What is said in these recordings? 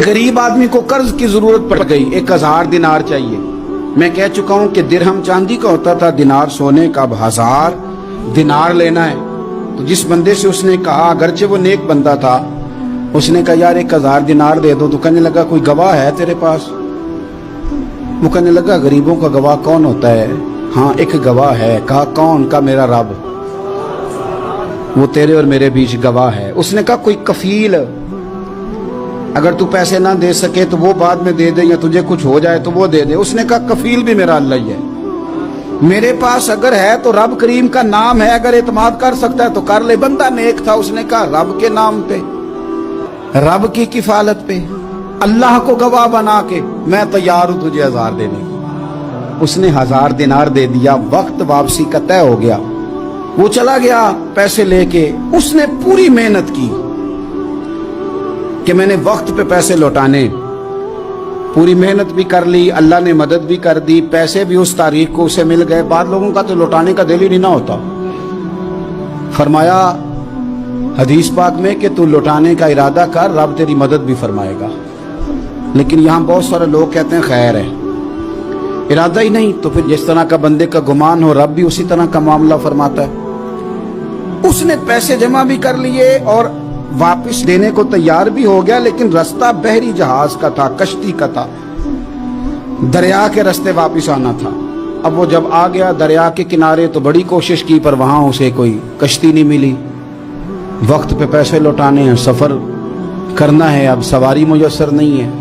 गरीब आदमी को कर्ज की जरूरत पड़ गई, 1000 दिनार चाहिए। मैं कह चुका हूं कि दिरहम चांदी का होता था, दिनार सोने का। अब 1000 दिनार लेना है। तो जिस बंदे से उसने कहा, अगरचे वो नेक बंदा था, उसने कहा यार 1000 दिनार दे दो। तो कहने लगा कोई गवाह है तेरे पास? वो कहने लगा गरीबों का गवाह कौन होता है? हाँ एक गवाह है। कहा कौन? का मेरा रब, वो तेरे और मेरे बीच गवाह है। उसने कहा कोई कफील, अगर तू पैसे ना दे सके तो वो बाद में दे दे, या तुझे कुछ हो जाए तो वो दे दे। उसने कहा कफील भी मेरा अल्लाह ही है। मेरे पास अगर है तो रब करीम का नाम है, अगर एतमाद कर सकता है तो कर ले। बंदा नेक था, उसने कहा रब के नाम पे, रब की किफालत पे, अल्लाह को गवाह बना के मैं तैयार हूं तुझे 1000 देने की। उसने 1000 दिनार दे दिया। वक्त वापसी का तय हो गया। वो चला गया पैसे लेके। उसने पूरी मेहनत की कि मैंने वक्त पे पैसे लौटाने, पूरी मेहनत भी कर ली, अल्लाह ने मदद भी कर दी, पैसे भी उस तारीख को उसे मिल गए। बाद लोगों का तो लौटाने का दिल ही नहीं ना होता। फरमाया हदीस पाक में कि तू लौटाने का इरादा कर, रब तेरी मदद भी फरमाएगा। लेकिन यहां बहुत सारे लोग कहते हैं खैर है, इरादा ही नहीं। तो फिर जिस तरह का बंदे का गुमान हो, रब भी उसी तरह का मामला फरमाता है। उसने पैसे जमा भी कर लिए और वापस देने को तैयार भी हो गया, लेकिन रास्ता बहरी जहाज का था, कश्ती का था, दरिया के रास्ते वापस आना था। अब वो जब आ गया दरिया के किनारे तो बड़ी कोशिश की, पर वहां उसे कोई कश्ती नहीं मिली। वक्त पे पैसे लौटाने हैं, सफर करना है, अब सवारी मुयस्सर नहीं है।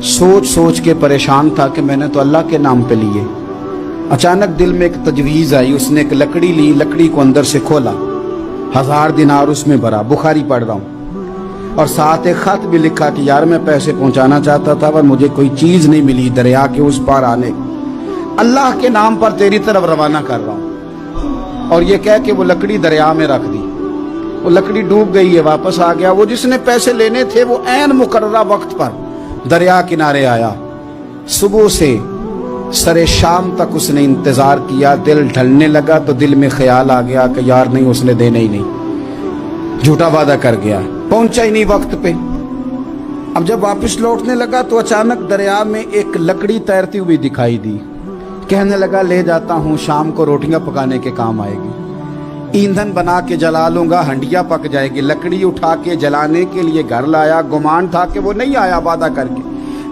सोच सोच के परेशान था कि मैंने तो अल्लाह के नाम पे लिए। अचानक दिल में एक तजवीज आई। उसने एक लकड़ी ली, लकड़ी को अंदर से खोला, 1000 दिनार उसमें भरा। बुखारी पढ़ रहा हूं, और साथ एक खत भी लिखा कि यार मैं पैसे पहुंचाना चाहता था पर मुझे कोई चीज नहीं मिली दरिया के उस पार आने, अल्लाह के नाम पर तेरी तरफ रवाना कर रहा हूं। और ये कह के वो लकड़ी दरिया में रख दी। वो लकड़ी डूब गई है, वापस आ गया। वो जिसने पैसे लेने थे वो ऐन मुकर्ररा वक्त पर दरिया किनारे आया। सुबह से सरे शाम तक उसने इंतजार किया। दिल ढलने लगा तो दिल में ख्याल आ गया कि यार नहीं, उसने देने ही नहीं, झूठा वादा कर गया, पहुंचा ही नहीं वक्त पे। अब जब वापस लौटने लगा तो अचानक दरिया में एक लकड़ी तैरती हुई दिखाई दी। कहने लगा ले जाता हूं, शाम को रोटियां पकाने के काम आएगी, ईंधन बना के जला लूंगा, हंडिया पक जाएगी। लकड़ी उठा के जलाने के लिए घर लाया। गुमान था कि वो नहीं आया वादा करके।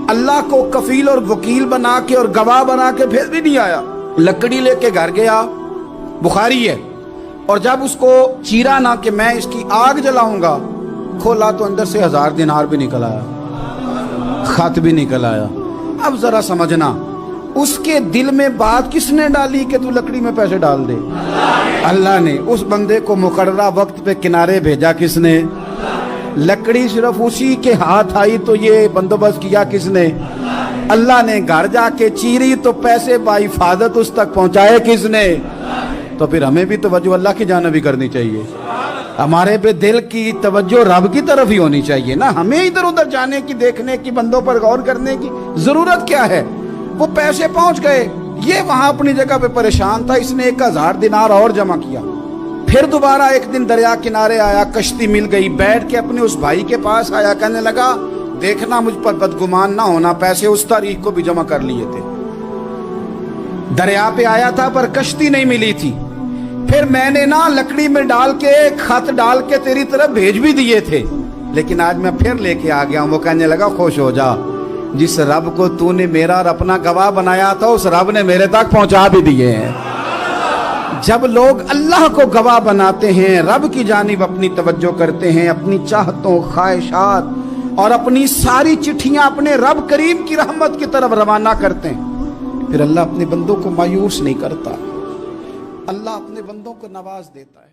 अल्लाह को कफील और वकील बना के और गवाह बना के फिर भी नहीं आया। लकड़ी लेके घर गया, बुखारी है। और जब उसको चीरा ना कि मैं इसकी आग जलाऊंगा, खोला तो अंदर से 1000 दिनार भी निकल आया, खत भी निकल आया। अब जरा समझना, उसके दिल में बात किसने डाली कि तू लकड़ी में पैसे डाल दे? अल्लाह ने। उस बंदे को मुकर्ररा वक्त पे किनारे भेजा किसने? लकड़ी सिर्फ उसी के हाथ आई तो ये बंदोबस्त किया किसने? अल्लाह ने। घर जाके चीरी तो पैसे बाहिफाजत उस तक पहुंचाए किसने? तो फिर हमें भी तवज्जो अल्लाह की जानिब भी करनी चाहिए। हमारे पे दिल की तवज्जो रब की तरफ ही होनी चाहिए ना। हमें इधर उधर जाने की, देखने की, बंदों पर गौर करने की जरूरत क्या है? वो पैसे पहुंच गए, ये वहां अपनी जगह पे परेशान था। इसने 1000 दिनार और जमा किया। फिर दोबारा एक दिन दरिया किनारे आया, कश्ती मिल गई, बैठ के अपने उस भाई के पास आया। कहने लगा देखना मुझ पर बदगुमान ना होना, पैसे उस तारीख को भी जमा कर लिए थे। दरिया पे आया था पर कश्ती नहीं मिली थी। फिर मैंने ना लकड़ी में डाल के, खत डाल के तेरी तरफ भेज भी दिए थे, लेकिन आज मैं फिर लेके आ गया हूं। वो कहने लगा खुश हो जा, जिस रब को तूने मेरा और अपना गवाह बनाया था उस रब ने मेरे तक पहुंचा भी दिए हैं। जब लोग अल्लाह को गवाह बनाते हैं, रब की जानिब अपनी तवज्जो करते हैं, अपनी चाहतों, ख्वाहिशात और अपनी सारी चिट्ठियां अपने रब करीम की रहमत की तरफ रवाना करते हैं, फिर अल्लाह अपने बंदों को मायूस नहीं करता। अल्लाह अपने बंदों को नवाज देता है।